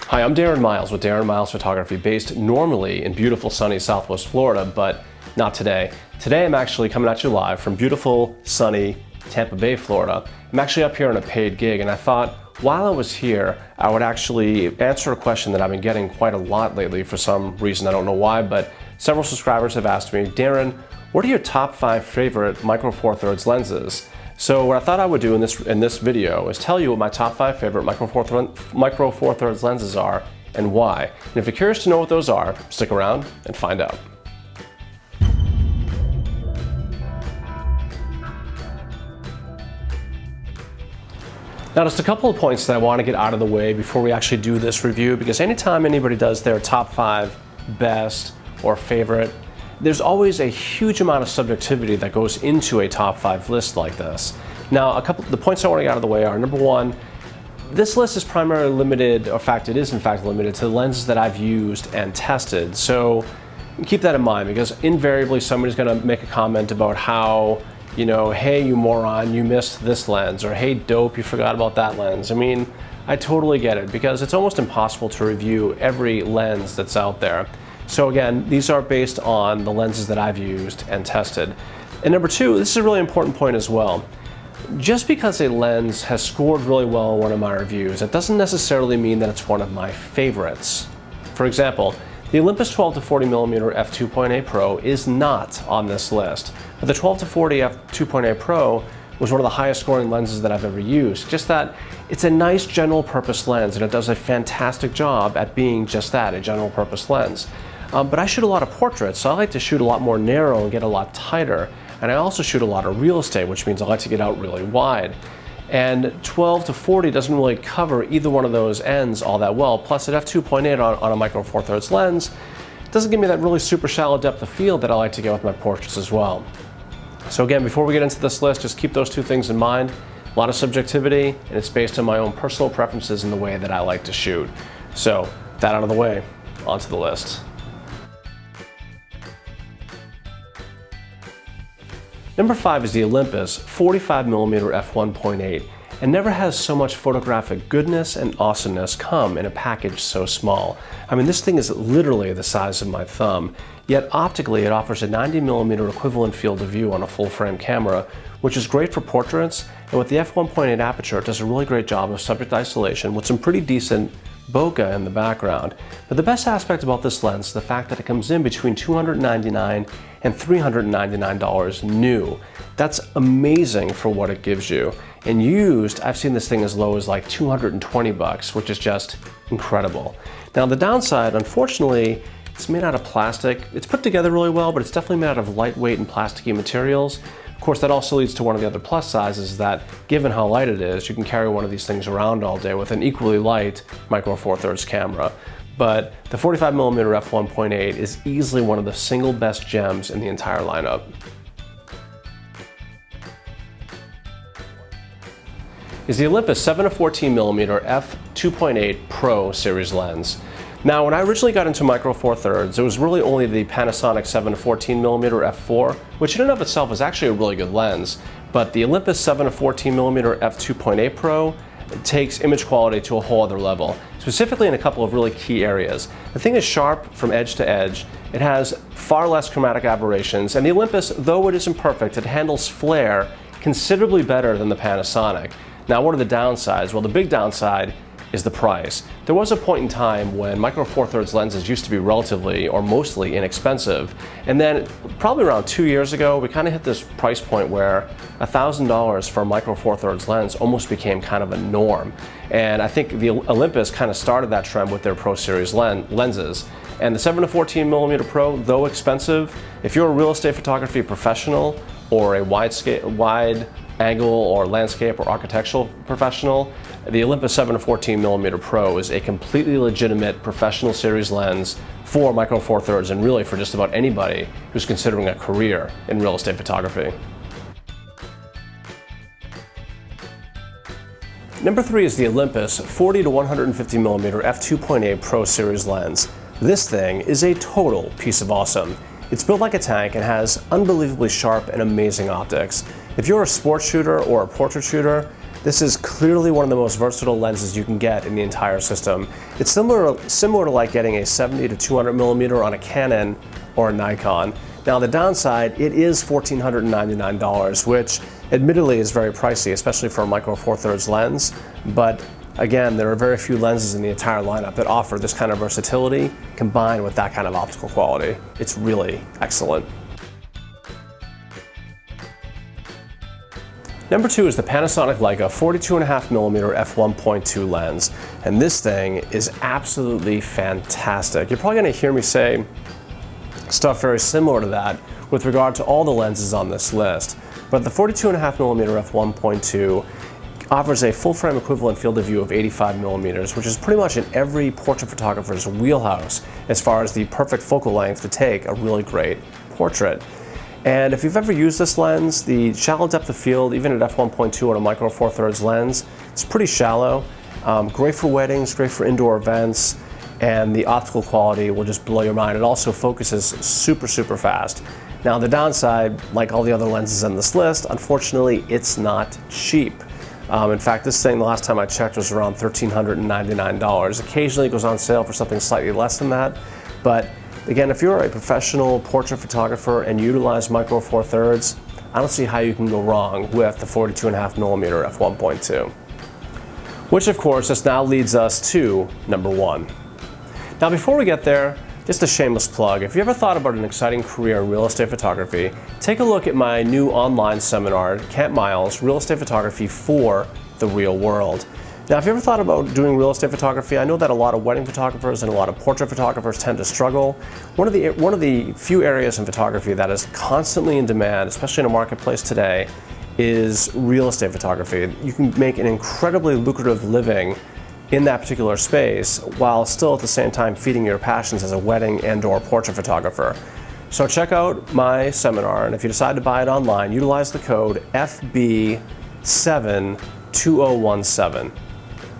Hi, I'm Darren Miles with Darren Miles Photography, based normally in beautiful sunny Southwest Florida, but not today. Today I'm actually coming at you live from beautiful sunny Tampa Bay, Florida. I'm actually up here on a paid gig, and I thought while I was here, I would actually answer a question that I've been getting quite a lot lately for some reason. I don't know why, but several subscribers have asked me, Darren, what are your top 5 favorite Micro Four Thirds lenses? So what I thought I would do in this video is tell you what my top 5 favorite Micro Four Thirds lenses are and why. And if you're curious to know what those are, stick around and find out. Now, just a couple of points that I want to get out of the way before we actually do this review, because anytime anybody does their top 5 best or favorite, there's always a huge amount of subjectivity that goes into a top 5 list like this. Now, the points I want to get out of the way are, number one, this list is primarily limited, or in fact, it is in fact limited to the lenses that I've used and tested. So keep that in mind, because invariably somebody's going to make a comment about how, you know, hey, you moron, you missed this lens, or hey, dope, you forgot about that lens. I mean, I totally get it, because it's almost impossible to review every lens that's out there. So again, these are based on the lenses that I've used and tested. And number two, this is a really important point as well. Just because a lens has scored really well in one of my reviews, it doesn't necessarily mean that it's one of my favorites. For example, the Olympus 12-40mm f2.8 Pro is not on this list, but the 12-40 f2.8 Pro was one of the highest scoring lenses that I've ever used. Just that it's a nice general purpose lens, and it does a fantastic job at being just that, a general purpose lens. But I shoot a lot of portraits, so I like to shoot a lot more narrow and get a lot tighter. And I also shoot a lot of real estate, which means I like to get out really wide. And 12-40 doesn't really cover either one of those ends all that well. Plus at f2.8 on a Micro Four Thirds lens, it doesn't give me that really super shallow depth of field that I like to get with my portraits as well. So again, before we get into this list, just keep those two things in mind. A lot of subjectivity, and it's based on my own personal preferences and the way that I like to shoot. So, with that out of the way, onto the list. Number 5 is the Olympus 45mm f1.8, and never has so much photographic goodness and awesomeness come in a package so small. I mean, this thing is literally the size of my thumb, yet optically it offers a 90mm equivalent field of view on a full-frame camera, which is great for portraits, and with the f1.8 aperture, it does a really great job of subject isolation with some pretty decent bokeh in the background. But the best aspect about this lens is the fact that it comes in between $299 and $399 new. That's amazing for what it gives you. And used, I've seen this thing as low as like 220 bucks, which is just incredible. Now the downside, unfortunately, it's made out of plastic. It's put together really well, but it's definitely made out of lightweight and plasticky materials. Of course, that also leads to one of the other plus sizes, that given how light it is, you can carry one of these things around all day with an equally light Micro Four Thirds camera. But the 45mm f1.8 is easily one of the single best gems in the entire lineup. Is the Olympus 7-14mm f2.8 Pro series lens. Now, when I originally got into Micro Four Thirds, it was really only the Panasonic 7-14mm f4, which in and of itself is actually a really good lens. But the Olympus 7-14mm f2.8 Pro takes image quality to a whole other level, specifically in a couple of really key areas. The thing is sharp from edge to edge. It has far less chromatic aberrations, and the Olympus, though it isn't perfect, it handles flare considerably better than the Panasonic. Now, what are the downsides? Well, the big downside is the price. There was a point in time when Micro Four Thirds lenses used to be relatively or mostly inexpensive, and then probably around 2 years ago we kind of hit this price point where $1,000 for a Micro Four Thirds lens almost became kind of a norm. And I think the Olympus kind of started that trend with their Pro Series lenses. And the 7-14mm Pro, though expensive, if you're a real estate photography professional or a wide angle or landscape or architectural professional, the Olympus 7-14mm Pro is a completely legitimate professional series lens for Micro Four Thirds, and really for just about anybody who's considering a career in real estate photography. Number 3 is the Olympus 40-150mm f2.8 Pro series lens. This thing is a total piece of awesome. It's built like a tank and has unbelievably sharp and amazing optics. If you're a sports shooter or a portrait shooter, This is clearly one of the most versatile lenses you can get in the entire system. It's similar to like getting a 70 to 200 millimeter on a Canon or a Nikon. Now the downside, it is $1,499, which admittedly is very pricey, especially for a micro four thirds lens. But again, there are very few lenses in the entire lineup that offer this kind of versatility combined with that kind of optical quality. It's really excellent. Number 2 is the Panasonic Leica 42.5mm f1.2 lens. And this thing is absolutely fantastic. You're probably going to hear me say stuff very similar to that with regard to all the lenses on this list. But the 42.5mm f1.2 offers a full frame equivalent field of view of 85mm, which is pretty much in every portrait photographer's wheelhouse as far as the perfect focal length to take a really great portrait. And if you've ever used this lens, the shallow depth of field, even at f1.2 on a micro four thirds lens, it's pretty shallow. Great for weddings, great for indoor events, and the optical quality will just blow your mind. It also focuses super fast. Now the downside, like all the other lenses on this list, unfortunately it's not cheap. In fact, this thing, the last time I checked, was around $1,399. Occasionally it goes on sale for something slightly less than that, but again, if you're a professional portrait photographer and you utilize micro four thirds, I don't see how you can go wrong with the 42.5mm f1.2. Which of course just now leads us to number 1. Now before we get there, just a shameless plug. If you ever thought about an exciting career in real estate photography, take a look at my new online seminar, Camp Miles, Real Estate Photography for the Real World. Now, if you ever thought about doing real estate photography, I know that a lot of wedding photographers and a lot of portrait photographers tend to struggle. One of the few areas in photography that is constantly in demand, especially in a marketplace today, is real estate photography. You can make an incredibly lucrative living in that particular space while still at the same time feeding your passions as a wedding and/or portrait photographer. So check out my seminar, and if you decide to buy it online, utilize the code FB72017.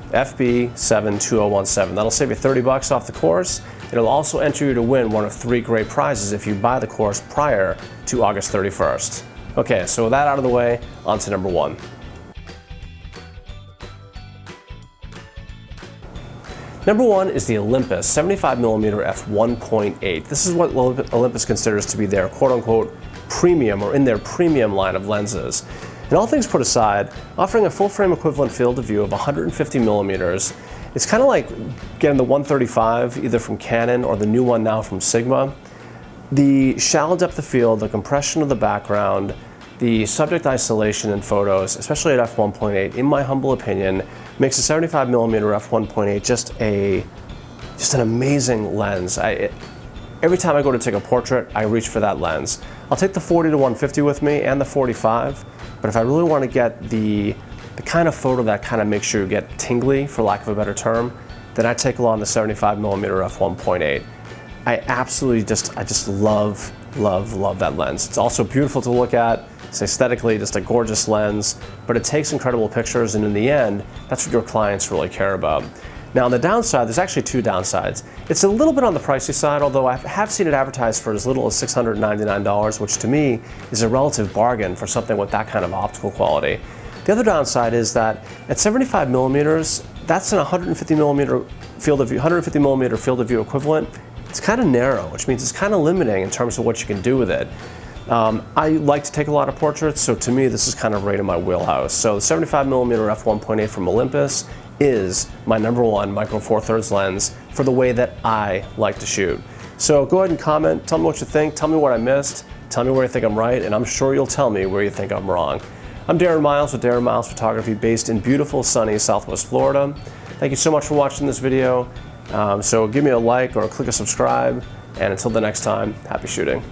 FB72017. That'll save you $30 off the course. It'll also enter you to win one of 3 great prizes if you buy the course prior to August 31st. Okay, so with that out of the way, on to number 1. Number 1 is the Olympus 75mm f1.8. This is what Olympus considers to be their quote-unquote premium, or in their premium line of lenses. And all things put aside, offering a full frame equivalent field of view of 150mm, it's kind of like getting the 135 either from Canon or the new one now from Sigma. The shallow depth of field, the compression of the background, the subject isolation in photos, especially at f1.8, in my humble opinion, makes a 75mm f1.8 just an amazing lens. Every time I go to take a portrait, I reach for that lens. I'll take the 40 to 150 with me and the 45, but if I really want to get the kind of photo that kind of makes you get tingly, for lack of a better term, then I take along the 75mm f1.8. I just love that lens. It's also beautiful to look at. It's aesthetically just a gorgeous lens, but it takes incredible pictures, and in the end, that's what your clients really care about. Now on the downside, there's actually 2 downsides. It's a little bit on the pricey side, although I have seen it advertised for as little as $699, which to me is a relative bargain for something with that kind of optical quality. The other downside is that at 75mm, that's an 150mm field of view equivalent. It's kind of narrow, which means it's kind of limiting in terms of what you can do with it. I like to take a lot of portraits, so to me this is kind of right in my wheelhouse. So the 75mm f1.8 from Olympus is my number 1 micro four thirds lens for the way that I like to shoot. So go ahead and comment, tell me what you think, tell me what I missed, tell me where you think I'm right, and I'm sure you'll tell me where you think I'm wrong. I'm Darren Miles with Darren Miles Photography, based in beautiful sunny Southwest Florida. Thank you so much for watching this video. So give me a like or click a subscribe, and until the next time, happy shooting.